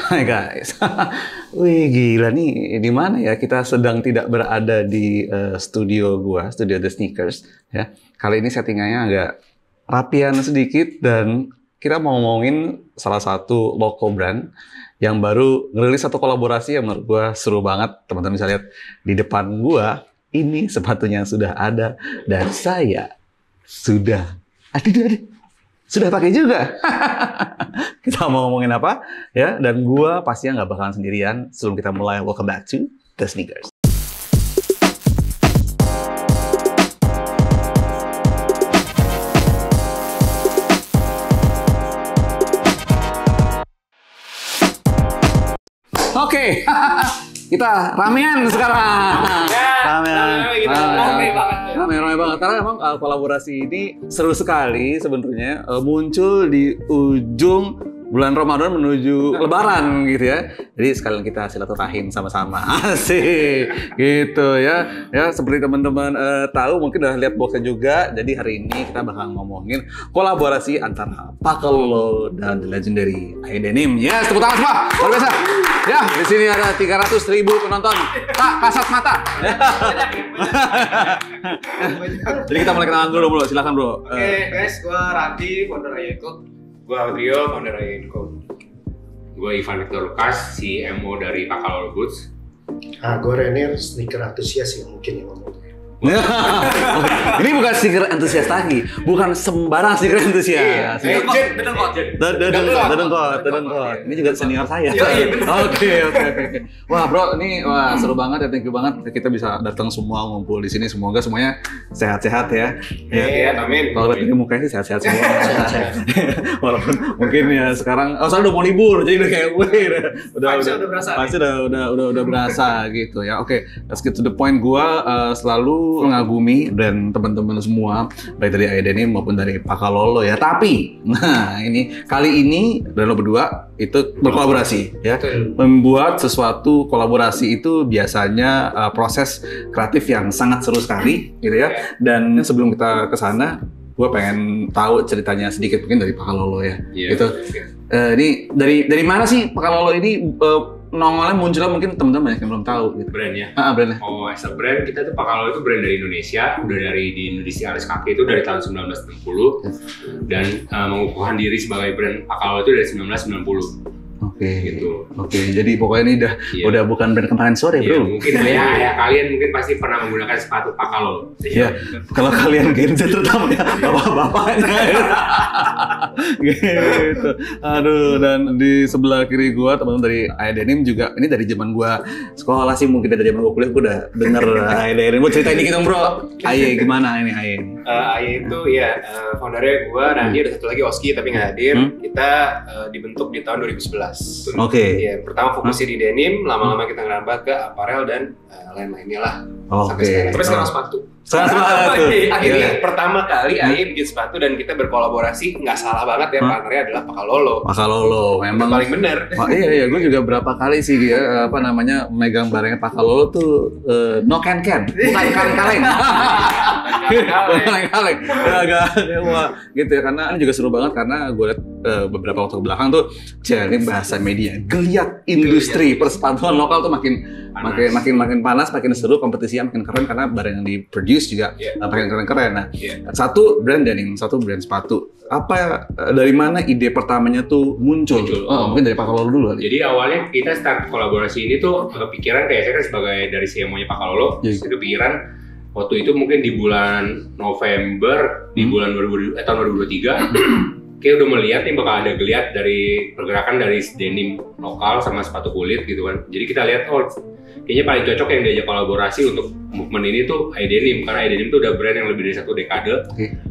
Hai guys, wih gila nih di mana ya? Kita sedang tidak berada di studio gua, studio The Sneakers ya. Kali ini settingannya agak rapian sedikit dan kita mau ngomongin salah satu local brand yang baru ngerilis satu kolaborasi yang menurut gua seru banget. Teman-teman bisa lihat di depan gua, ini sepatunya sudah ada dan saya sudah sudah pakai juga. Kita mau ngomongin apa ya? Dan gua pastinya nggak bakalan sendirian. Sebelum kita mulai, welcome back to The Sneakers. Oke, kita ramean sekarang. Ramai banget karena memang kolaborasi ini seru sekali sebenarnya, muncul di ujung bulan Ramadan menuju Lebaran gitu ya. Jadi sekalian kita silaturahim sama-sama. Asik gitu ya. Ya seperti teman-teman tahu, mungkin udah lihat boxnya juga. Jadi hari ini kita bakal ngomongin kolaborasi antara Pakalo dan The Legendary AE Denim. Yes, tepuk tangan semua. Luar biasa. Ya, di sini ada 300.000 penonton. Tak kasat mata. Jadi kita mulai kenalan dulu, bro. Silakan, bro. Oke, guys, gua Rati, founder AE Co. Gua Adrio, founder AE Co. Gua Ivan Victor Lukas, CMO dari Pakalo Goods. Gue Renir, sneaker antusias yang mungkin yang ngomong. Ini bukan sneaker antusias lagi, bukan sembarang sneaker antusias. Dedengkot. Ini juga senior saya. Oke. Wah bro, ini seru banget ya, thank you banget kita bisa datang semua ngumpul di sini. Semoga semuanya sehat-sehat ya. Iya, amin. Kalau ini mukanya sih sehat-sehat semua. Walaupun mungkin ya sekarang, soalnya udah mau libur, jadi udah kayak udah berasa gitu ya. Oke, let's get to the point. Gua selalu mengagumi brand teman-teman semua, baik dari AE Denim maupun dari Pakalo ya. Tapi, nah ini kali ini dan lo berdua itu berkolaborasi ya, membuat sesuatu kolaborasi itu biasanya proses kreatif yang sangat seru sekali gitu ya. Dan sebelum kita ke sana, gue pengen tahu ceritanya sedikit mungkin dari Pakalo ya. Gitu. Ini dari mana sih Pakalo ini? Nongolnya munculnya mungkin teman-teman yang belum tahu gitu. Brandnya? Brandnya. Oh, as a brand, kita tuh Pakalo itu brand dari Indonesia, udah dari di Indonesia alis kaki itu dari tahun 1960 dan mengukuhkan diri sebagai brand Pakalo itu dari 1990. Gitu. Oke, jadi pokoknya ini udah bukan brand kemarin sore, bro. Mungkin ya kalian mungkin pasti pernah menggunakan sepatu Pakalo. Iya. Kalau kalian Gen Z terutama ya, bapak-bapaknya. Gitu. Aduh, dan di sebelah kiri gua teman-teman dari AE Denim juga. Ini dari zaman gua sekolah sih, mungkin dari zaman gua kuliah gua udah denger AE Denim. Mau ceritain dikit dong, bro. AE gimana ini AE? AE itu ya foundernya gua, Randy, ada satu lagi Oski tapi nggak hadir. Kita dibentuk di tahun 2011. Oke. Ya, pertama fokusnya di denim, lama-lama kita ngerambah ke apparel dan lain-lainnya lah. Oke. Tapi sekarang sepatu. Akhirnya pertama kali AE bikin sepatu dan kita berkolaborasi, nggak salah banget ya, partnernya adalah Pakalo, memang paling bener. Iya, gue juga berapa kali sih dia megang barangnya Pakalo tuh no can, bukan kaleng. Kaleng. Agak wah gitu ya, karena ini juga seru banget karena gue lihat beberapa waktu belakang tuh ini bahasa media geliat industri persepatuan lokal tuh makin panas, makin seru, kompetisinya makin keren karena barang yang di-produce juga makin keren-keren. Nah, satu brand denim, satu brand sepatu. Dari mana ide pertamanya tuh muncul? Mungkin dari Pakalo dulu kali. Jadi awalnya kita start kolaborasi ini tuh kepikiran, kayak saya kan sebagai dari CMO-nya Pakalo, itu kepikiran waktu itu mungkin di bulan November di bulan tahun 2023 kayak udah melihat nih bakal ada geliat dari pergerakan dari denim lokal sama sepatu kulit gitu kan. Jadi kita lihat kayaknya paling cocok yang diajak kolaborasi untuk movement ini tuh AE Denim, karena AE Denim tuh udah brand yang lebih dari 1 dekade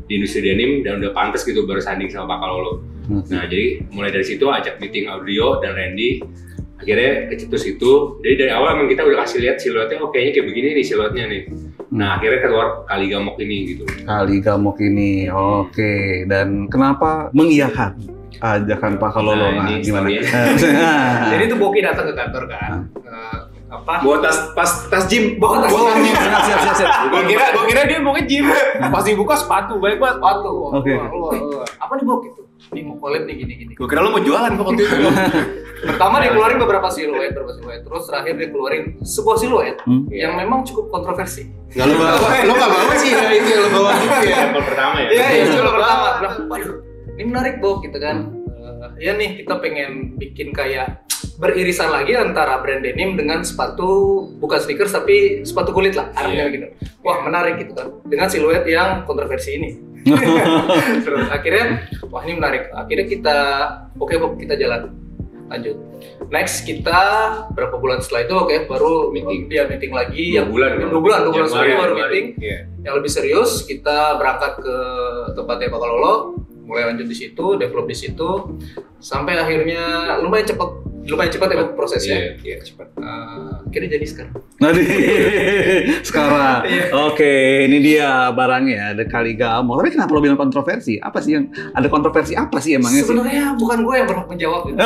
di industri denim dan udah pantas gitu bersanding sama Pakalo. Nah jadi mulai dari situ ajak meeting Adrio dan Randy, akhirnya kecetus itu. Jadi dari awal emang kita udah kasih lihat siluetnya, kayaknya kayak begini nih siluetnya nih. Nah akhirnya keluar Kali Gamok ini gitu. Kali Gamok ini, oke. Dan kenapa mengiyakan ajakan Pakalo? Nah, gimana? Jadi tuh Boki datang ke kantor kan. Bawa tas gym, bawa tas gym. Siap. Gua kira dia mau nge-gym. Pas dibuka sepatu, banyak banget sepatu. Oke. Apa nih Bok gitu? Nih mau collab nih gini-gini. Gua kira lo mau jualan kok waktu itu. Pertama dikeluarin beberapa siluet, terus terakhir dikeluarin sebuah siluet yang memang cukup kontroversi. Nggak lo nggak bawa sih, itu yang lo bawa gitu ya. Yang pertama ya. Iya, itu pertama. Waduh, ini menarik Bob gitu kan. Ya nih kita pengen bikin kayak beririsan lagi antara brand denim dengan sepatu bukan sneakers tapi sepatu kulit lah artinya gitu. Wah menarik gitu kan dengan siluet yang kontroversi ini. Terus akhirnya wah ini menarik. Akhirnya kita oke Bob kita jalan lanjut. Next kita berapa bulan setelah itu baru meeting lagi yang 2 bulan sekali baru meeting. Yang lebih serius kita berangkat ke tempatnya Pak Kalolo, mulai lanjut di situ, develop di situ sampai akhirnya lumayan cepat ya prosesnya. Iya, cepat. Akhirnya jadi sekarang. Sekarang. Oke, ini dia barangnya, ada Kaligamo. Tapi kenapa lo bilang kontroversi? Apa sih yang ada kontroversi apa sih emangnya? Sebenarnya bukan gue yang berhak menjawab gitu.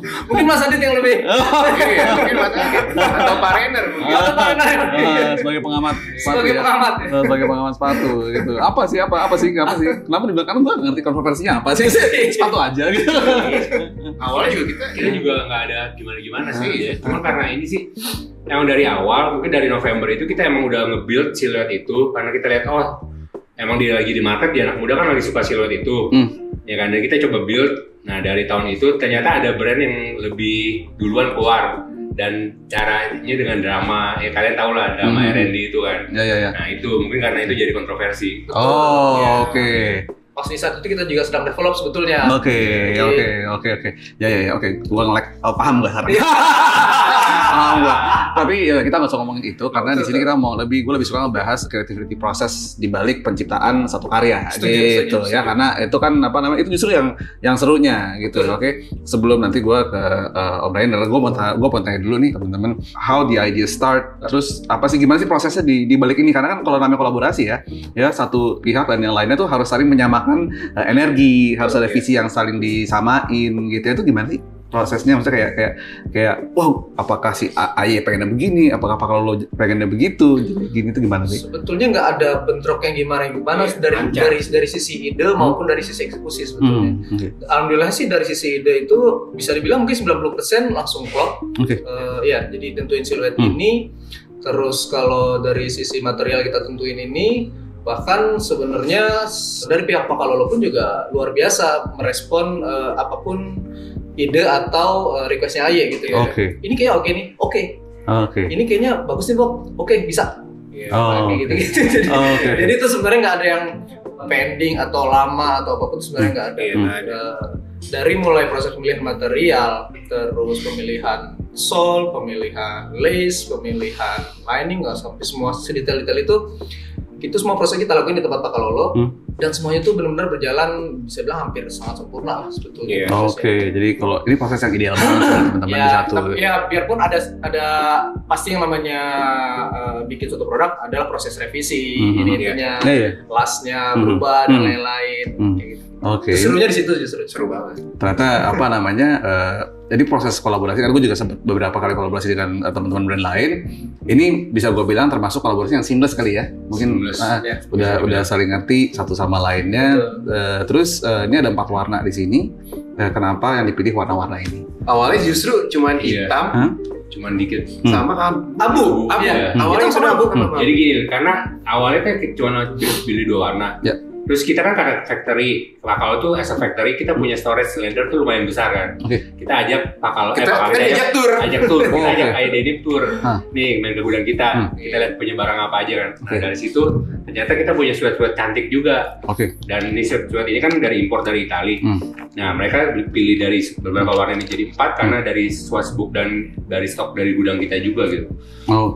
Mungkin Mas Adit yang lebih. Mungkin Mas Adit atau Pak Renner mungkin. Sebagai pengamat sepatu Sebagai pengamat. Sebagai pengamat sepatu gitu. Apa sih? Kenapa dibilang kan gue ngerti kontroversinya apa sih? Sepatu aja gitu. Awalnya juga kita juga nggak ada gimana sih ya. Cuman karena ini sih emang dari awal mungkin dari November itu kita emang udah nge-build siluet itu karena kita lihat emang dia lagi di market, dia anak muda kan lagi suka siluet itu. Ya kan, dan kita coba build. Nah dari tahun itu ternyata ada brand yang lebih duluan keluar dan caranya dengan drama, ya kalian tau lah drama R&D itu kan. Ya. Nah itu mungkin karena itu jadi kontroversi. Oke. Pas di saat itu kita juga sedang develop sebetulnya. Oke. Ya, oke. Gua nge-lag. Paham gak sekarang? Paham gak? Tapi ya, kita nggak usah ngomongin itu karena di sini kita gue lebih suka ngebahas creativity proses di balik penciptaan satu karya gitu ya, karena itu kan itu justru yang serunya gitu. Oke. Sebelum nanti gue ke Om Rainer, gue mau tanya dulu nih teman-teman, how the idea start, terus gimana sih prosesnya di balik ini, karena kan kalau namanya kolaborasi ya satu pihak dan yang lainnya tuh harus saling menyamakan energi, harus ada visi yang saling disamain gitu. Itu gimana sih prosesnya? Maksudnya kayak wow, apakah si AY pengennya begini, apakah kalau lo pengennya begitu, gini itu gimana sih? Sebetulnya nggak ada bentrok yang gimana dari sisi ide maupun dari sisi eksekusi sebetulnya. Alhamdulillah sih dari sisi ide itu bisa dibilang mungkin 90% langsung klop. Ya, jadi tentuin siluet ini. Terus kalau dari sisi material kita tentuin ini, bahkan sebenarnya dari pihak Pak Kalolo pun juga luar biasa merespon apapun ide atau requestnya Aye gitu ya. Ini kayak oke nih, oke. Ini kayaknya bagus nih Bob, oke bisa. Kayak gitu. Jadi itu sebenarnya nggak ada yang pending atau lama atau apapun, sebenarnya nggak ada. Dari mulai proses pemilihan material, terus pemilihan sole, pemilihan lace, pemilihan lining, nggak sampai semua sedetail-detail itu semua proses kita lakuin di tempat Pak Kalolo. Dan semuanya itu benar-benar berjalan, bisa bilang hampir sangat sempurna lah sebetulnya. Jadi kalau ini proses yang ideal banget teman-teman di satu. Ya biarpun ada pasti yang namanya bikin suatu produk adalah proses revisi, ini intinya lastnya berubah dan lain-lain. Serunya di situ justru seru banget. Ternyata jadi proses kolaborasi, kan gue juga sempat beberapa kali kolaborasi dengan teman-teman brand lain. Ini bisa gue bilang termasuk kolaborasi yang seamless kali ya. Mungkin udah saling ngerti satu sama lainnya. Terus ini ada 4 warna di sini. Kenapa yang dipilih warna-warna ini? Awalnya justru cuman hitam, cuman dikit. Sama abu. Awalnya sudah abu. Jadi gini, karena awalnya kan cuma pilih 2 warna. Terus kita kan karena factory, Pak Kalolo tuh as a factory kita punya storage cylinder tuh lumayan besar kan. Kita ajak Pak Kalolo, ajak tour. Kita ajak Aye Denim tour. Nih main ke gudang kita lihat punya barang apa aja kan. Nah dari situ ternyata kita punya surat-surat cantik juga. Dan ini surat ini kan dari impor dari Itali. Nah mereka pilih dari beberapa warna ini jadi 4 karena dari swatchbook dan dari stok dari gudang kita juga gitu.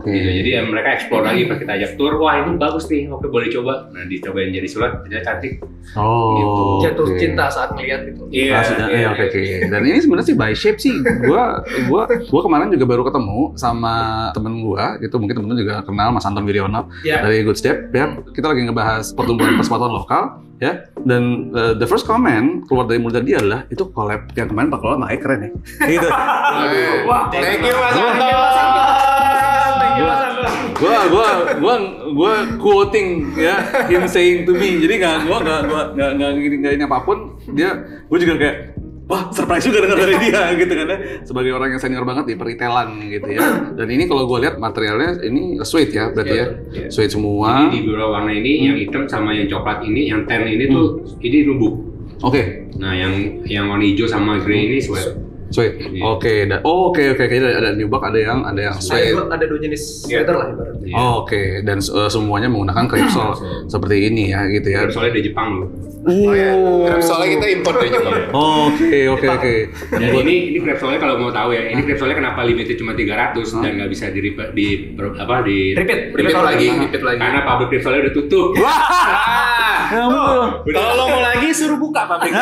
Gitu. Jadi mereka explore lagi pas kita ajak tour, wah ini bagus nih, oke boleh coba. Nah dicobain jadi surat, cantik. Gitu. Jatuh cinta saat melihat itu. Dan ini sebenarnya sih by shape sih. Gua kemarin juga baru ketemu sama temen gua gitu, mungkin temen-temen juga kenal Mas Anton Wiryono dari Good Step ya. Kita lagi ngebahas pertumbuhan persepatuan lokal ya. Dan the first comment keluar dari mulut dia adalah itu collab yang kemarin Pak Kalolo sama Aye keren ya. Gitu. Thank you Mas Anton. Gua quoting ya him saying to me, jadi gua nggak ini apapun, gue juga kayak wah surprise juga dengar dari dia gitu kan ya. Sebagai orang yang senior banget di peritailan gitu ya. Dan ini kalau gue lihat materialnya ini suede ya berarti ya. Suede semua. Ini di beberapa warna ini, yang hitam sama yang coklat ini, yang tan ini tuh ini lubuk. Oke. Nah yang warna hijau sama grey ini suede. Suede. Oke. Oke. Ada nubuck, ada yang suede. Ada 2 jenis sweater lah ibaratnya. Oke. Dan semuanya menggunakan Crepsol seperti ini ya gitu ya. Soalnya dari Jepang loh. Soalnya kita import dari Jepang. Oke. Dan ini Crepsolnya kalau mau tahu ya, ini Crepsolnya kenapa limitnya cuma 300 dan nggak bisa di repeat lagi. Karena pabrik Crepsolnya udah tutup. Kalau lo mau lagi suruh buka pabrik.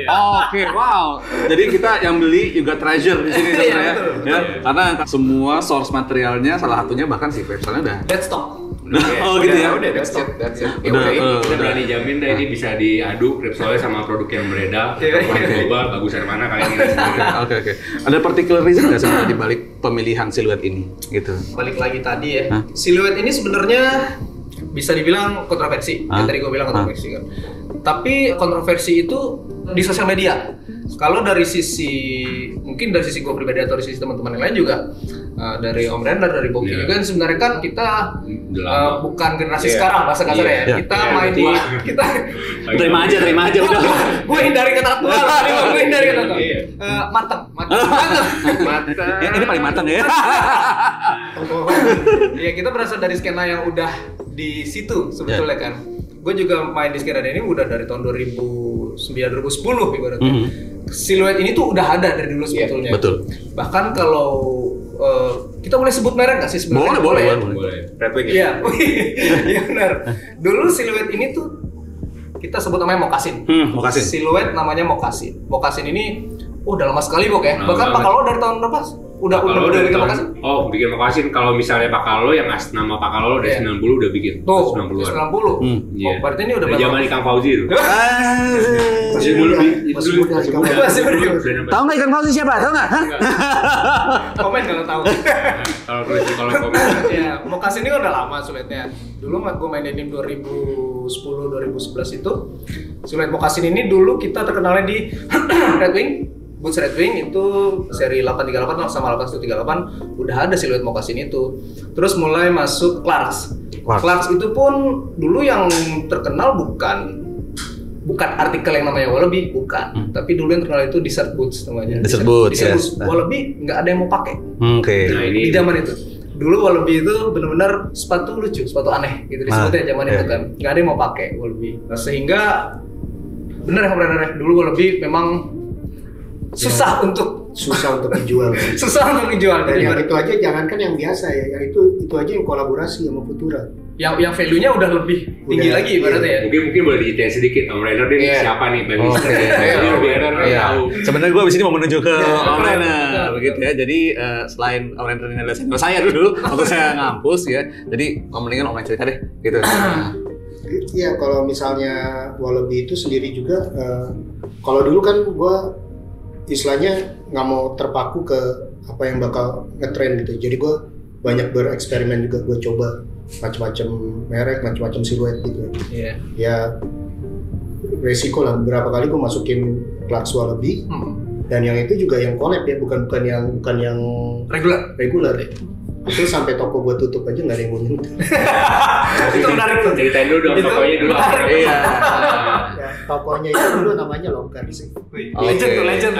Oke, wow. Jadi kita yang beli juga treasure di sini sebenarnya. Ya, karena semua source materialnya salah satunya bahkan si Crepsolnya udah dead stock. Oh gitu ya. Udah, that's it. Kita berani jamin deh ini bisa diadu Crepsolnya sama produk yang beredar. Coba bagusan mana kalian ini. Oke. Ada particular reason nggak sebenarnya di balik pemilihan siluet ini gitu? Balik lagi tadi ya. Siluet ini sebenarnya bisa dibilang kontroversi. Yang tadi gue bilang kontroversi kan. Tapi kontroversi itu di sosial media. Kalau dari sisi mungkin dari sisi gue pribadi atau dari sisi teman-teman yang lain juga dari Om Renner, dari Boki juga sebenarnya kan kita bukan generasi sekarang bahasa kasarnya ya. Kita main di kita terima aja udah. Gue hindari kata tua. Matang. Ini paling matang ya. Ya kita berasal dari skena yang udah di situ sebetulnya kan. Gue juga main di skena ini udah dari tahun 2009 2010 ibaratnya. Siluet ini tuh udah ada dari dulu sebetulnya. Betul. Bahkan kalau kita boleh sebut merek nggak sih sebenarnya? Boleh. Red Wing. Iya, iya benar. Dulu siluet ini tuh kita sebut namanya moccasin. Moccasin. Siluet namanya moccasin. Moccasin ini udah lama sekali Bok ya. Bahkan Pak Kalo dari tahun berapa? Udah bikin moccasin? Oh, bikin moccasin. Kalau misalnya Pak Kalo yang nama Pak Kalo dari 90 udah bikin. Tuh, 90-an. 90. Oh, berarti ini udah zaman Ikang Fauzi itu. Masih muda. Tahu nggak Ikan Fauzi siapa? Tahu nggak? Komen kalau tahu. Kalau komen. Ya, moccasin ini udah lama siluetnya. Dulu gue main denim 2010-2011 itu. Siluet moccasin ini dulu kita terkenalnya di Red Wing. Boots Red Wing itu seri 838 sama 8138 udah ada siluet moccasin itu. Terus mulai masuk Clarks. Clarks itu pun dulu yang terkenal bukan artikel yang namanya Wallaby, bukan. Tapi dulu yang terkenal itu Desert Boots namanya. Desert Boots. Wallaby nggak ada yang mau pakai. Oke. Nah, di zaman itu. Dulu Wallaby itu benar-benar sepatu lucu, sepatu aneh gitu disebutnya zaman itu kan. Nggak ada yang mau pakai Wallaby. Nah, sehingga bener ya dulu Wallaby memang susah untuk dijual. Susah untuk dijual. Dan yang itu aja jangankan yang biasa ya, yang itu aja yang kolaborasi sama Futura. Yang value-nya udah lebih tinggi lagi ibaratnya ya. Mungkin boleh diceritain sedikit Om Renner ini siapa nih Bang? Biar tahu. Sebenarnya gue di sini mau menuju ke Om Renner begitu ya. Jadi selain Om Renner ini adalah senior saya dulu waktu saya ngampus ya. Jadi mendingan Om cerita deh gitu. Iya, kalau misalnya Wallaby itu sendiri juga kalau dulu kan gue istilahnya nggak mau terpaku ke apa yang bakal ngetrend gitu. Jadi gue banyak bereksperimen juga, gue coba macam-macam merek, macam-macam siluet gitu. Ya resiko lah. Berapa kali gue masukin Clarks Wallaby dan yang itu juga yang collab ya, bukan yang regular ya. Itu sampai toko gue tutup aja nggak ada yang mau nyentuh. Itu menarik tuh. Ceritain dulu dong tokonya dulu. Iya. Tokonya itu dulu namanya Loker sih. Legend.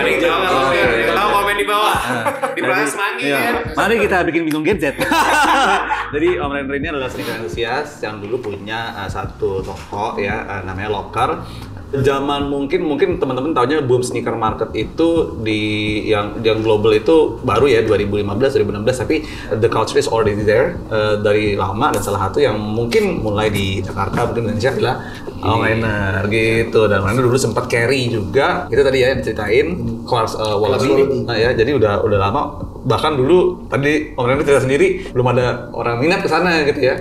Tahu komen di bawah. Dibahas mangi ya. Mari kita bikin bingung gadget. Jadi Om Renner ini adalah sneaker enthusiast yang dulu punya satu toko ya namanya Loker. Zaman mungkin teman-teman taunya boom sneaker market itu di yang global itu baru ya 2015 tapi the culture is already there dari lama, dan salah satu yang mungkin mulai di Jakarta mungkin Indonesia adalah Om Renner gitu. Dan Renner dulu sempat carry juga itu tadi ya yang diceritain Clarks Wallaby. Nah ya, jadi udah lama, bahkan dulu tadi Om Renner cerita sendiri belum ada orang minat ke sana gitu ya.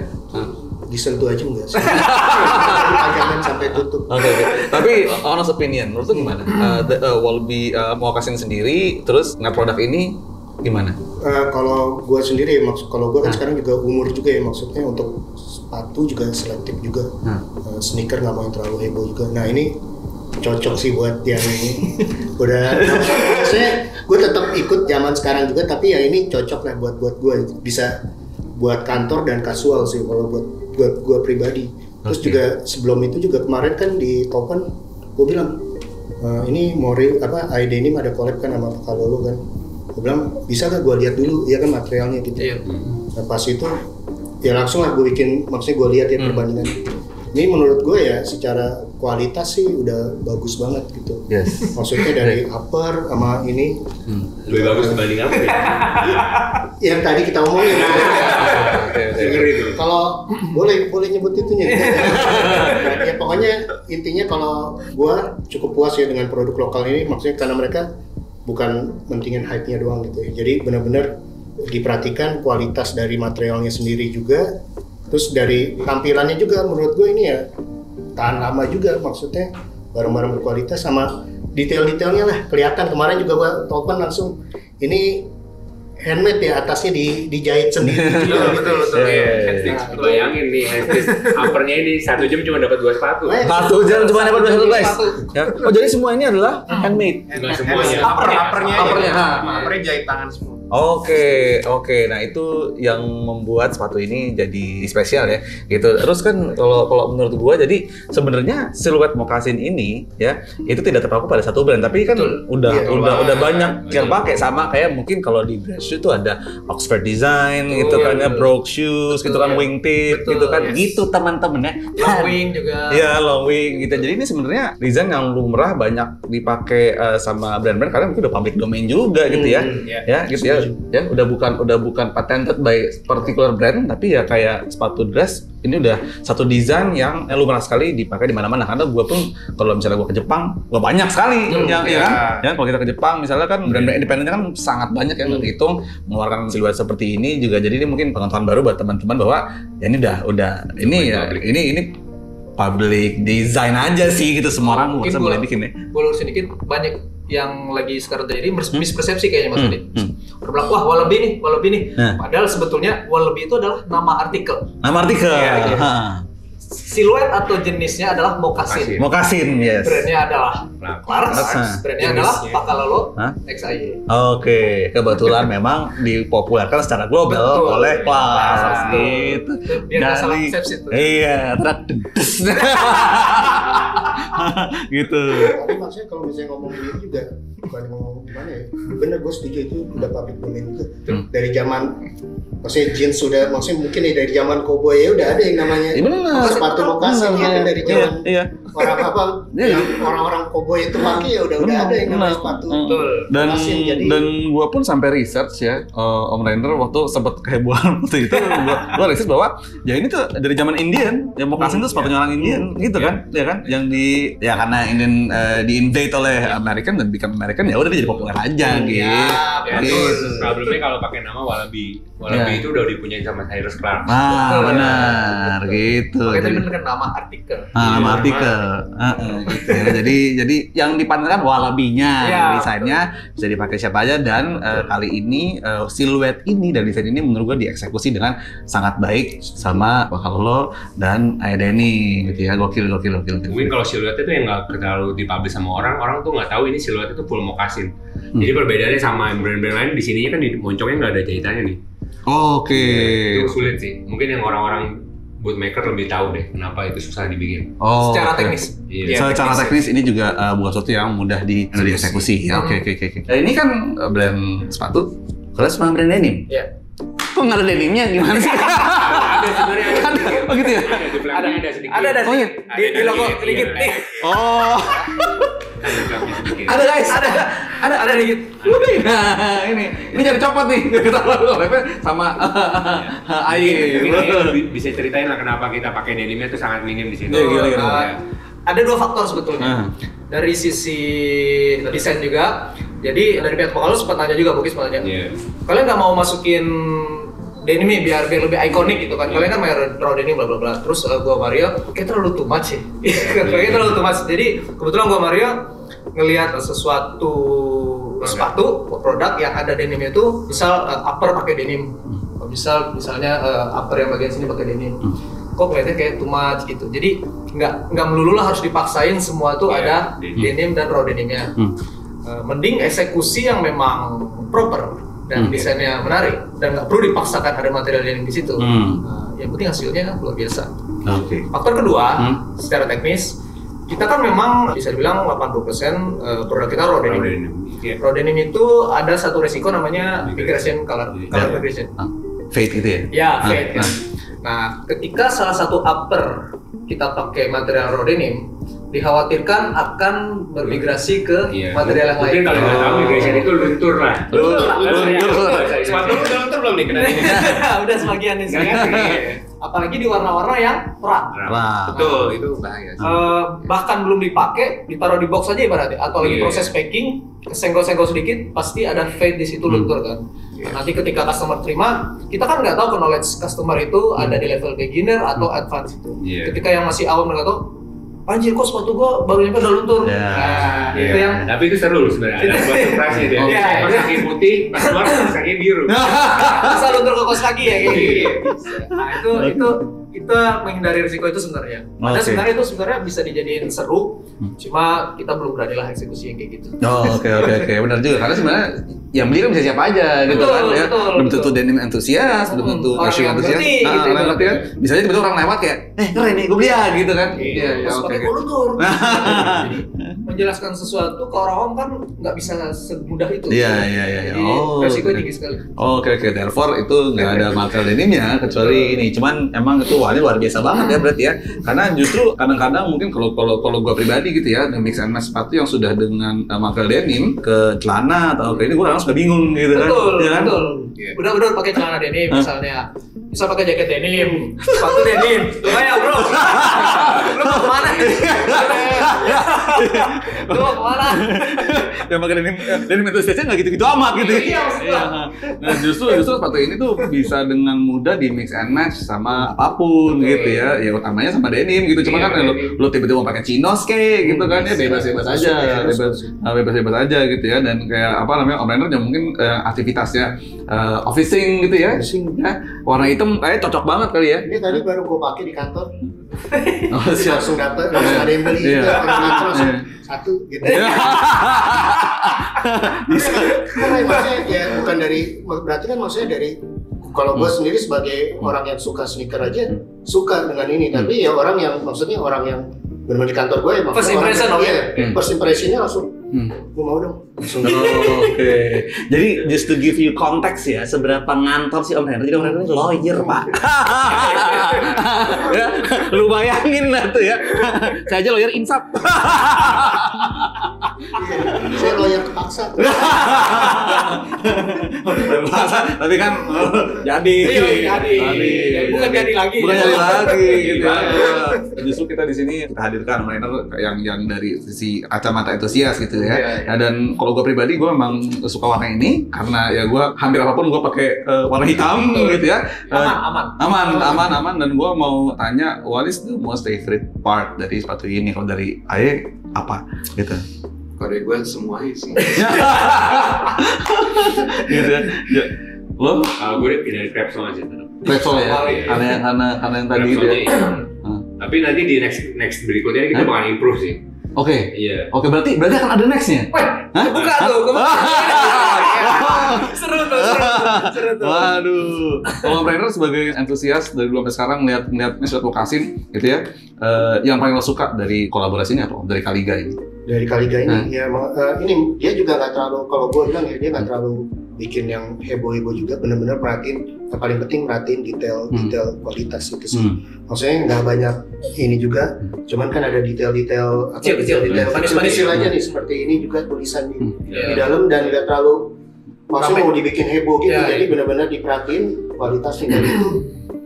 Disentuh aja enggak sih? Jangan sampai tutup. Oke. Tapi honest opinion, menurut lu gimana? Wallaby moccasin sendiri, terus ngeliat produk ini gimana? Kalau gue sendiri, kalau gue kan sekarang juga umur juga ya, maksudnya untuk sepatu juga selektif juga. Sneaker nggak mau yang terlalu heboh juga. Nah ini cocok sih buat yang ini. Udah, maksudnya gue tetap ikut zaman sekarang juga, tapi ya ini cocok lah buat gue, bisa buat kantor dan kasual sih kalau buat gue pribadi. Terus juga sebelum itu juga kemarin kan di Topen gue bilang ini mau ID ini ada collab kan sama Pakalolo kan. Gue bilang bisa gak gue lihat dulu ya kan materialnya gitu. Nah pas itu ya langsung lah gue bikin, maksudnya gue lihat ya perbandingan. Ini menurut gue ya secara kualitas sih udah bagus banget gitu. Yes. Maksudnya dari upper sama ini lebih bagus dibanding apa ya? Yang tadi kita omongin. Kalau boleh nyebut itunya. Ya pokoknya intinya kalau gue cukup puas ya dengan produk lokal ini, maksudnya karena mereka bukan mentingin hype-nya doang gitu. Jadi benar-benar diperhatikan kualitas dari materialnya sendiri juga. Terus dari tampilannya juga menurut gue ini ya tahan lama juga, maksudnya barang-barang berkualitas sama detail-detailnya lah kelihatan. Kemarin juga gue Topen langsung ini handmade ya, atasnya dijahit sendiri juga gitu. Betul. Bayangin nih, uppernya ini 1 jam cuma dapat 2 sepatu. 1 jam cuma dapat 2 sepatu guys. Ya. Oh jadi semua ini adalah handmade. Enggak semuanya. Uppernya jahit tangan semua. Oke. Nah itu yang membuat sepatu ini jadi spesial ya, gitu. Terus kan kalau menurut gua, jadi sebenarnya siluet moccasin ini ya itu tidak terpaku pada satu brand, tapi kan udah banyak yang pakai, sama kayak mungkin kalau di dress shoe itu ada Oxford Design gitu kan ya, Brogue Shoes gitu kan, Wingtip gitu kan, gitu teman-teman ya. Long Wing juga. Iya, Long Wing gitu. Jadi ini sebenarnya desain yang lumrah banyak dipakai sama brand-brand karena mungkin udah public domain juga gitu ya. Ya gitu ya. Ya udah bukan patented by particular brand, tapi ya kayak sepatu dress ini udah satu desain yang lumrah sekali dipakai di mana-mana. Karena gue pun kalau misalnya gue ke Jepang, gue banyak sekali yang ya kan. Ya kalau kita ke Jepang misalnya kan brand-brand independennya kan sangat banyak yang terhitung mengeluarkan siluet seperti ini juga. Jadi ini mungkin pengetahuan baru buat teman-teman bahwa ya ini udah ini ya ini public design aja sih gitu, semua orang bisa boleh bikin ya. Boleh sedikit, banyak yang lagi sekarang terjadi mispersepsi kayaknya Mas Adi. Bilang wah Wallaby nih. Padahal sebetulnya Wallaby itu adalah nama artikel. Siluet atau jenisnya adalah moccasin. Moccasin, yes. Brandnya adalah Clarks. Brandnya adalah Pakalolo XIE. Oke, kebetulan memang dipopulerkan secara global oleh Clarks gitu. Biar nggak salah persepsi tuh. Iya, gitu. Tapi maksudnya kalau misalnya ngomongin ini juga bukan ngomong gimana ya, bener gue setuju itu udah public domain itu dari zaman, maksudnya jeans sudah, maksudnya mungkin dari zaman cowboy ya udah ada yang namanya sepatu moccasin ya, dari zaman orang-orang cowboy itu pakai ya udah ada yang namanya sepatu moccasin. Dan gue pun sampai research ya, Om Rainer waktu sempat kehebohan waktu itu, gue research bahwa ya ini tuh dari zaman Indian, ya moccasin itu sepatunya orang Indian gitu kan, ya kan, yang karena Indian di-invade oleh American dan become American, ya udah dia jadi populer aja gitu. Problemnya kalau pakai nama Wallaby itu udah dipunyain sama Cyrus Clark. Benar gitu. Makanya tadi bener kan nama artikel. Nama artikel. Gitu. Jadi yang dipatenkan Wallaby-nya, desainnya bisa dipakai siapa aja, dan kali ini siluet ini dan desain ini menurut gue dieksekusi dengan sangat baik sama Pakalolo dan Aedeni gitu ya. Gokil. Mungkin kalau siluetnya tuh yang nggak terlalu dipublish sama orang tuh nggak tahu ini siluetnya tuh full moccasin. Jadi perbedaannya sama brand-brand lain, di sininya kan di moncongnya nggak ada jahitannya nih. Oke. Itu sulit sih. Mungkin yang orang-orang bootmaker lebih tahu deh kenapa itu susah dibikin. Secara teknis. Secara teknis ini juga bukan sesuatu yang mudah dieksekusi. Oke. Ini kan brand sepatu, kalau sama brand denim. Iya. Kok nggak ada denimnya, gimana sih? Ada sebenarnya. Oh gitu ya? Ada di belakangnya ada sedikit. Ada sedikit. Di logo sedikit nih. Oh. Ada guys, ada dikit. Nah, ini jadi copot nih. Sama air. Bisa ceritain lah kenapa kita pakai denimnya itu sangat minim di sini. Ada 2 faktor sebetulnya. Dari sisi desain juga. Jadi dari pihak Pakalolo sempat tanya juga, Bukis sempat tanya. Kalian nggak mau masukin denim nih biar lebih ikonik gitu kan? Kalian kan main raw denim bla bla bla. Terus gua Mario, kayak terlalu too much ya. Kayaknya terlalu too much. Jadi kebetulan gua Mario ngelihat sesuatu sepatu produk yang ada denimnya itu, misal upper pakai denim, misalnya upper yang bagian sini pakai denim. kok kelihatannya kayak too much gitu. Jadi nggak melulu lah harus dipaksain semua tuh ada denim dan raw denimnya. Mending eksekusi yang memang proper dan desainnya menarik dan nggak perlu dipaksakan ada material denim di situ. Yang penting hasilnya luar biasa. Faktor kedua, secara teknis kita kan memang bisa dibilang 80% produk kita raw denim. Raw denim itu ada satu resiko namanya migration color migration. Fade gitu ya? Ya, fade. Nah, ketika salah satu upper kita pakai material raw denim, dikhawatirkan akan bermigrasi ke material yang lain. Mungkin kalau nggak tahu migration itu luntur lah. Luntur. Sepatu udah luntur belum nih kena ini? Udah sebagian nih sekarang. Apalagi di warna-warna yang terang. Betul, itu bahaya. Bahkan belum dipakai, ditaruh di box aja ibaratnya, atau lagi proses packing, kesenggol-senggol sedikit, pasti ada fade di situ luntur kan. Nanti ketika customer terima, kita kan nggak tahu knowledge customer itu ada di level beginner atau advance itu. Ketika yang masih awam nggak tahu, anjir kok sepatu gua baru nyampe udah luntur. Itu yang. Tapi itu seru sebenarnya. Ada buat surprise dia. Pas kaki putih, pas keluar pas kaki biru. Bisa luntur ke kos kaki ya kayak gitu. Nah itu kita menghindari risiko itu sebenarnya. Padahal sebenarnya itu bisa dijadiin seru, cuma kita belum berani lah eksekusi yang kayak gitu. Oke, benar juga. Karena sebenarnya yang beli kan bisa siapa aja gitu kan ya. Belum tentu denim entusias, belum tentu fashion entusias. Orang ngerti kan. Bisa aja tiba-tiba orang lewat kayak, keren nih, gue beli ya gitu kan. Iya, pakai kultur. Jadi menjelaskan sesuatu ke orang awam kan nggak bisa semudah itu. Iya. Resiko tinggi sekali. Oke. Therefore itu nggak ada material denimnya kecuali ini. Cuman emang itu ini luar biasa banget ya berarti ya. Karena justru kadang-kadang mungkin kalau gue pribadi gitu ya, mix and match sepatu yang sudah dengan material denim ke celana atau ke ini gue suka bingung gitu kan. Betul. Udah pakai celana denim misalnya. Bisa pakai jaket denim, sepatu denim. Lumayan bro. Lu mau kemana? Lu mau kemana? Yang pakai denim entusiasnya nggak gitu-gitu amat gitu. Iya. Nah justru sepatu ini tuh bisa dengan mudah di mix and match sama apapun gitu ya. Ya utamanya sama denim gitu. Cuma kan lu tiba-tiba mau pakai chinos kayak gitu kan ya bebas-bebas aja gitu ya. Dan kayak apa namanya omliner yang mungkin aktivitasnya officing gitu ya. Warna hitam kayak cocok banget kali ya. Ini tadi baru gue pakai di kantor. Langsung dapet, langsung ada yang beli itu, langsung satu gitu. Karena maksudnya ya bukan dari, berarti kan maksudnya dari, kalau gue sendiri sebagai orang yang suka sneaker aja suka dengan ini, tapi ya orang yang maksudnya orang yang benar-benar di kantor gue ya first impression first impressionnya langsung gue mau dong. Oke. Jadi just to give you konteks ya, seberapa ngantor sih Om Henry? Om Henry lawyer Pak. Ya, lu bayangin lah tuh ya. Saya aja lawyer insaf. Saya lawyer kepaksa. Tapi kan jadi. Bukan jadi lagi gitu ya. Justru kita di sini kita hadirkan miner yang dari sisi kacamata entusias gitu ya. Dan kalau gue pribadi gue memang suka warna ini karena ya gue hampir apapun gue pakai warna hitam gitu ya. Aman. Dan gue mau tanya, what is the most favorite part dari sepatu ini? Kalau dari Aye apa gitu? Kalau dari gue semuanya sih. Gitu ya. Lo? Gue dari Crepsol aja. Crepsol ya? Karena yang tadi itu ya. Tapi nanti di next berikutnya kita bakal improve sih. Oke. Iya. Oke, berarti akan ada next-nya? Buka tuh. Seru tuh. Waduh. Kalau trainer sebagai entusias dari dulu sampai sekarang lihat suatu Kasim gitu ya. Yang paling lo suka dari kolaborasi ini apa? Dari Kaliga ini? Dari Kaliga ini ya ini dia juga nggak terlalu, kalau gue bilang ya dia nggak terlalu bikin yang heboh-heboh juga, benar-benar perhatiin, yang paling penting perhatiin detail kualitas itu sih. Maksudnya nggak banyak ini juga, cuman kan ada detail-detail kecil aja nih, seperti ini juga tulisan di dalam, dan nggak terlalu maksudnya mau dibikin heboh gitu, jadi benar-benar diperhatiin kualitasnya. Dari itu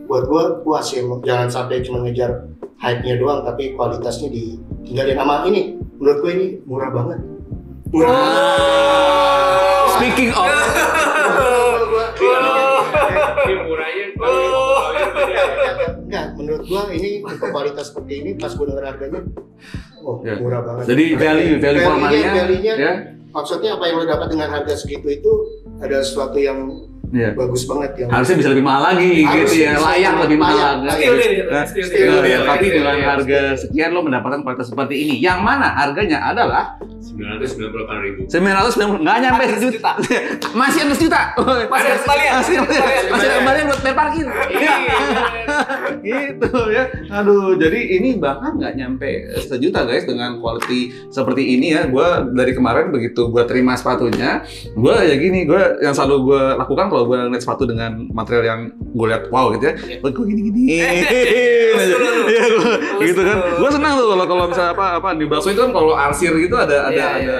buat gue puas ya, jangan sampai cuma ngejar hype-nya doang, tapi kualitasnya ditinggalin. Sama ini menurut gue ini murah banget. Speaking of enggak, menurut gua ini untuk kualitas seperti ini pas gua denger harganya murah banget. Jadi value for money-nya maksudnya apa yang lo dapat dengan harga segitu itu ada sesuatu yang bagus banget yang harusnya bisa lebih mahal lagi gitu ya, layak lebih mahal. Tapi dengan harga sekian lo mendapatkan kualitas seperti ini. Yang mana harganya adalah 998.000. 990, nggak nyampe sejuta. Masih ada sejuta. Masih ada kembalian. Masih ada kembalian buat bayar parkir. Gitu ya. Aduh, jadi ini bahkan nggak nyampe sejuta guys dengan quality seperti ini ya. Gua dari kemarin begitu gua terima sepatunya, gua ya gini, gua yang selalu gua lakukan kalau gua ngeliat sepatu dengan material yang gua lihat wow gitu ya, gua gini-gini. Gitu kan. Gua senang tuh kalau misalnya apa di bakso itu kan kalau arsir gitu ada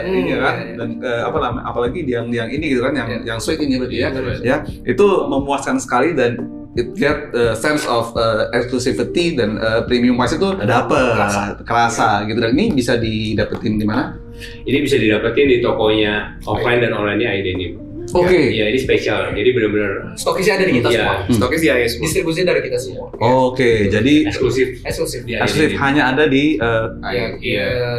ini kan, dan apa namanya, apalagi yang ini gitu kan, yang sweet ini berarti ya, itu memuaskan sekali dan it get sense of exclusivity dan premium price itu dapet, kerasa gitu. Dan ini bisa didapetin di mana? Ini bisa didapetin di tokonya offline dan online-nya iDenim. Oke. Ya, ini spesial. Jadi benar-benar stokisnya ada di kita semua. Stokis dia semua. Distribusi dari kita semua. Oke, jadi eksklusif di eksklusif hanya ada di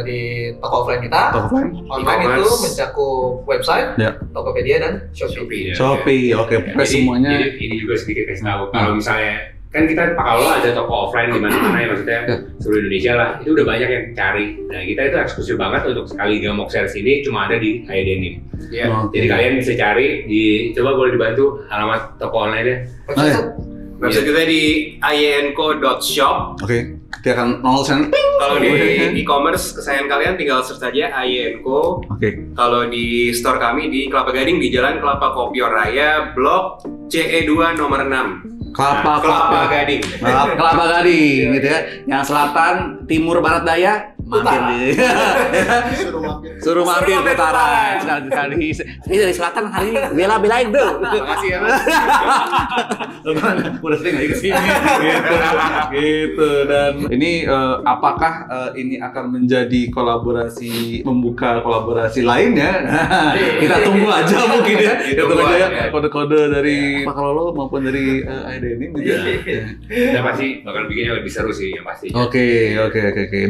di toko offline kita. toko offline. Online itu mencakup website, Tokopedia dan Shopee. Shopee, oke. Semuanya. Jadi ini juga sedikit kasih tahu. Kalau misalnya kan kita kalau ada toko offline di mana-mana ya, maksudnya seluruh Indonesia lah, itu udah banyak yang cari. Nah, kita itu eksklusif banget untuk sekali Gamok Series ini cuma ada di iDenim. Jadi kalian bisa cari coba boleh dibantu alamat toko online-nya. Website kita di ienco.shop. Oke. Dia akan nol sen. Kalau di e-commerce kesayangan kalian tinggal search saja ienco. Oke. Kalau di store kami di Kelapa Gading di Jalan Kelapa Kopior Raya, Blok CE2 nomor 6. Kelapa Gading. Kelapa Gading gitu ya. Yang selatan, timur, barat, daya, mampir di. Suruh mampir ke utara. Sekali. Ini dari selatan hari ini bela-belain dong. Makasih ya. Udah sering lagi kesini. Gitu. Dan ini apakah ini akan menjadi kolaborasi, membuka kolaborasi lainnya? Kita tunggu aja mungkin ya. Kita tunggu aja kode-kode dari Pak Kalolo maupun dari iDenim gitu. Dan pasti bakal bikinnya lebih seru sih yang pasti. Oke.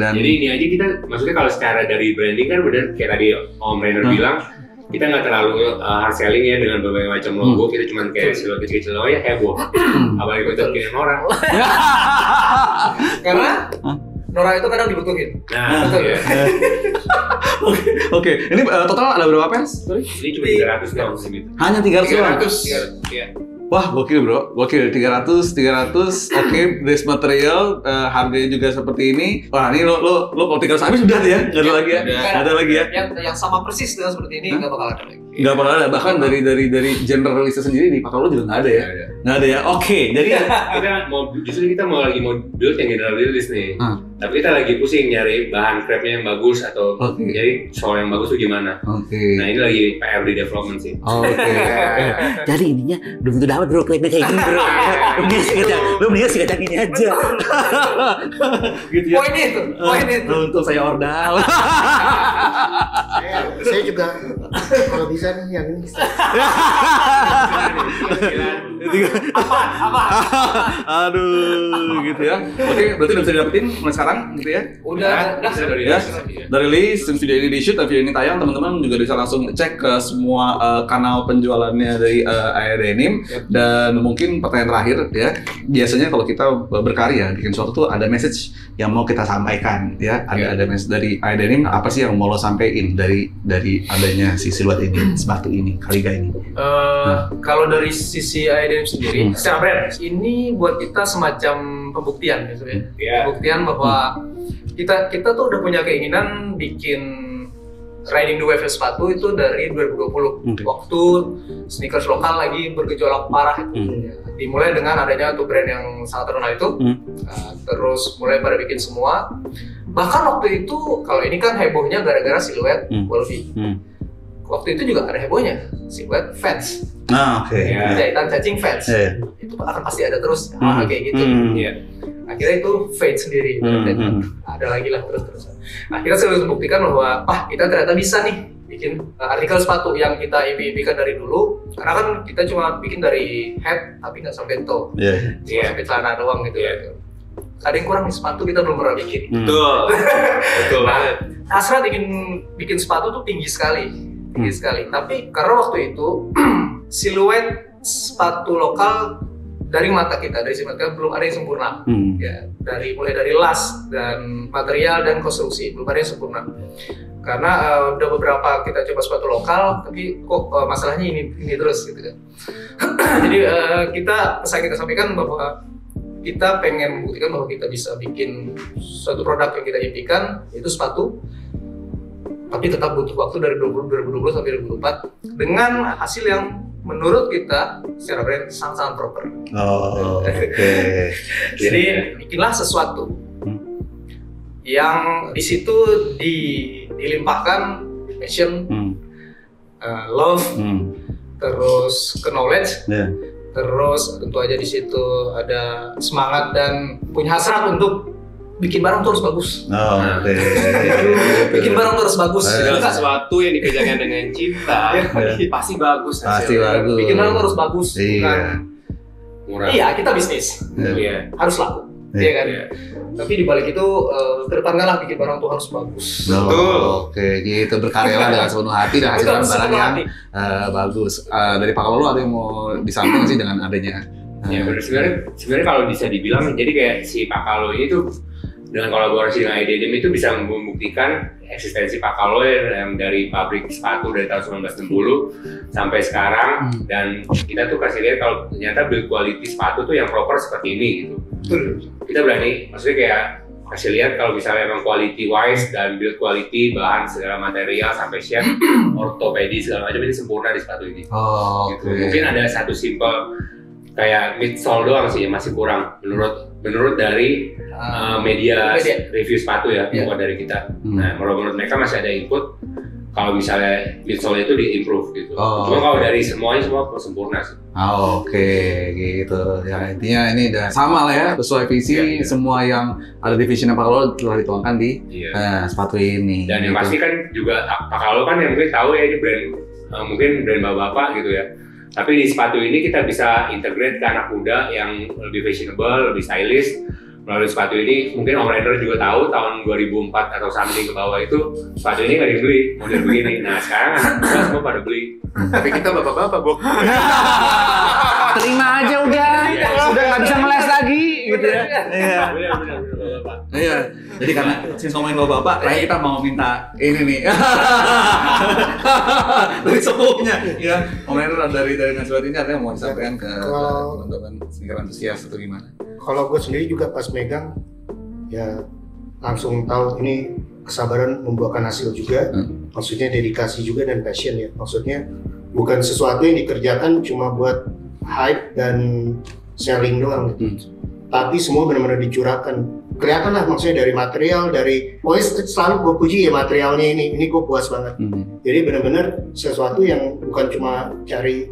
Dan jadi ini aja kita, maksudnya kalau secara dari branding kan benar kayak tadi Om Rainer bilang, kita nggak terlalu hard selling ya dengan berbagai macam logo. Kita cuma kayak siluet kecil-kecil ya heboh. Apalagi kita bikin orang. Karena Nora itu kadang dibutuhin. Nah, betul ya. Oke. Ini total ada berapa pens? Ini cuma 300 doang sih. Hanya 300 doang. 300. Iya. Wah, gokil bro, gokil. 300, oke, base material, harganya juga seperti ini. Wah, ini lo kalau 300 habis udah ya, nggak ada lagi ya, nggak ada lagi ya. Yang sama persis dengan seperti ini nggak bakal ada lagi. Nggak bakal ada, bahkan dari genre release sendiri di Pak Kalolo juga nggak ada ya. Nggak ada ya. Oke, jadi kita mau build yang general release nih. Tapi kita lagi pusing nyari bahan crepnya yang bagus atau jadi soal yang bagus tuh gimana. Nah, ini lagi PR di development sih. Jadi ininya belum tentu dapat bro, crepnya kayak gini bro. Lu mendingan sikat ini aja. Gitu ya. Poin itu. Untuk saya ordal. Saya juga kalau bisa nih yang ini. Apa? Aduh, gitu ya. Oke, berarti udah bisa didapetin mulai sekarang gitu ya. Udah Ya, dari rilis, video ini di shoot, dan video ini tayang, teman-teman juga bisa langsung cek ke semua kanal penjualannya dari iDenim. Dan mungkin pertanyaan terakhir ya, biasanya kalau kita berkarya bikin sesuatu tuh ada message yang mau kita sampaikan ya. Ada message dari iDenim, apa sih yang mau lo sampein dari adanya si siluet ini, sepatu ini, Kaliga ini? Kalau dari sisi iDenim sendiri, secara brand ini buat kita semacam pembuktian gitu ya. Pembuktian bahwa kita tuh udah punya keinginan bikin riding the wave sepatu itu dari 2020 waktu sneakers lokal lagi bergejolak parah itu. Dimulai dengan adanya tuh brand yang sangat terkenal itu, terus mulai pada bikin semua. Bahkan waktu itu kalau ini kan hebohnya gara-gara siluet Wolfie. Waktu itu juga ada hebohnya siluet Vans. Jahitan cacing Vans. Itu akan pasti ada terus kayak gitu. Akhirnya itu fade sendiri, dan ada lagi lah terus. Akhirnya saya harus membuktikan bahwa kita ternyata bisa nih bikin artikel sepatu yang kita impikan dari dulu. Karena kan kita cuma bikin dari head tapi nggak sampai toe, sampai celana doang gitu ya. Ada yang kurang di sepatu, kita belum pernah bikin. Betul. Nah, hasrat ingin bikin sepatu tuh tinggi sekali. Tapi karena waktu itu siluet sepatu lokal dari mata kita, dari sisi mata belum ada yang sempurna. Ya, mulai dari las dan material dan konstruksi belum ada yang sempurna. Karena udah beberapa kita coba sepatu lokal, tapi kok masalahnya ini terus gitu kan. Jadi kita sampaikan bahwa kita pengen membuktikan bahwa kita bisa bikin suatu produk yang kita impikan, yaitu sepatu, tapi tetap butuh waktu dari 2020 sampai 2024 dengan hasil yang menurut kita secara brand sangat proper. Oke. Jadi bikinlah sesuatu yang di situ dilimpahkan passion, love, terus knowledge, terus tentu aja di situ ada semangat dan punya hasrat untuk bikin barang terus bagus. Bikin barang terus bagus. Segala sesuatu yang dikerjakan dengan cinta pasti bagus. Pasti bagus. Bikin barang terus bagus. Bukan murah. Iya, kita bisnis. Iya. Harus laku. Iya kan? Tapi di balik itu kedepankanlah bikin barang tuh harus bagus. Oke, gitu berkaryalah dengan sepenuh hati dan hasilkan barang yang bagus. Dari Pak Kalolo ada yang mau disampaikan sih dengan adanya? Ya benar, sebenarnya kalau bisa dibilang, jadi kayak si Pak Kalolo ini tuh dengan kolaborasi dengan IDDM itu bisa membuktikan eksistensi Pak Kalolo yang dari pabrik sepatu dari tahun 1960 sampai sekarang, dan kita tuh kasih lihat kalau ternyata build quality sepatu tuh yang proper seperti ini gitu. Kita berani, maksudnya kayak kasih lihat kalau misalnya memang quality wise dan build quality, bahan segala material sampai shape, ortopedi segala macam ini sempurna di sepatu ini. Gitu. Mungkin ada satu simple kayak midsole doang sih yang masih kurang menurut dari media review sepatu ya, bukan dari kita. Nah, menurut mereka masih ada input kalau misalnya midsole itu di-improve gitu. Cuma kalau dari semuanya semua sempurna sih. Oke, gitu. Ya intinya ini udah sama lah ya, sesuai visi. Semua yang ada di vision Pak Kalolo telah dituangkan di sepatu ini. Dan yang pasti kan juga Pak Kalolo kan yang mungkin tahu ya ini brand mungkin brand bapak-bapak gitu ya. Tapi di sepatu ini kita bisa integrate ke anak muda yang lebih fashionable, lebih stylish. Melalui sepatu ini, mungkin Om Rainer juga tahu tahun 2004 atau something ke bawah itu sepatu ini nggak dibeli, model begini. Nah sekarang anak muda semua pada beli. Tapi kita bapak-bapak, Bok. Terima aja udah nggak bisa ngeles lagi gitu ya. Iya. Jadi karena ngomongin bapak-bapak, kayak kita mau minta ini nih dari sepupunya, ya. Om Rainer dari Nasbat ini ada yang mau disampaikan ke teman-teman sneaker antusias atau gimana? Kalau gue sendiri juga pas megang, ya langsung tahu ini kesabaran membuahkan hasil juga. Maksudnya dedikasi juga dan passion ya. Maksudnya bukan sesuatu yang dikerjakan cuma buat hype dan selling doang gitu. Tapi semua benar-benar dicurahkan. Kelihatan lah maksudnya dari material, pokoknya selalu gue puji ya materialnya ini gue puas banget. Jadi benar-benar sesuatu yang bukan cuma cari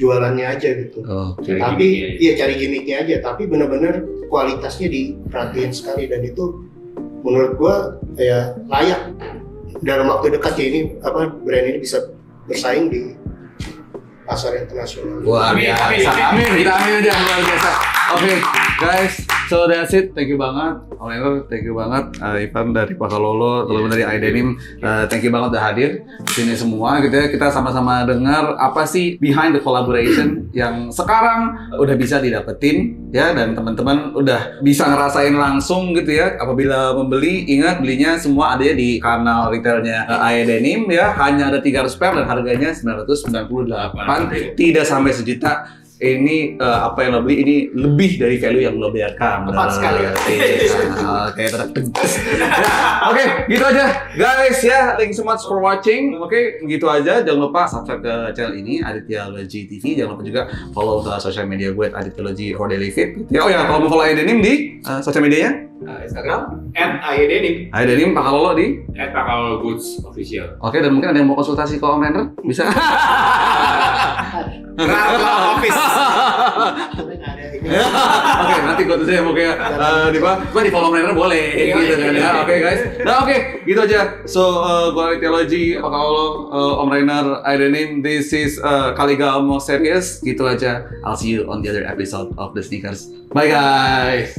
jualannya aja gitu. Tapi cari gimmicknya aja, tapi benar-benar kualitasnya diperhatiin sekali, dan itu menurut gua ya layak dalam waktu dekat ya ini brand ini bisa bersaing di pasar internasional. Wah, amin aja, luar biasa. Oke, guys, so that's it. Thank you banget, Om Rainer, thank you banget, Ivan dari Pak Kalolo, teman-teman dari IDDM, thank you banget udah hadir di sini semua gitu ya. Kita sama-sama dengar apa sih behind the collaboration yang sekarang udah bisa didapetin ya, dan teman-teman udah bisa ngerasain langsung gitu ya. Apabila membeli, ingat belinya semua ada ya di kanal retailnya IDDM ya. Hanya ada 300 pair dan harganya 998, tidak sampai sejuta. Ini apa yang lo beli ini lebih dari value yang lo biarkan. Tepat sekali. Kayak tegas. Oke, gitu aja guys ya. Thank you so much for watching. Oke, gitu aja. Jangan lupa subscribe ke channel ini Adityalogy TV. Jangan lupa juga follow ke sosial media gue Adityalogy for Daily Fit. Ya, oh ya, kalau mau follow IDDM di sosial medianya Instagram @IDDM. IDDM Pak Kalolo di Pak Kalolo Goods Official. Oke, dan mungkin ada yang mau konsultasi ke Om Rainer bisa. Office. Oke, nanti gue tuh saya mau kayak di follow Rainer boleh gitu kan ya. Oke guys. Nah oke, gitu aja. So gue Adityalogy, Pak Kalolo, Om Rainer, IDDM. This is Kaligamo series. Gitu aja. I'll see you on the other episode of The Sneakers. Bye guys.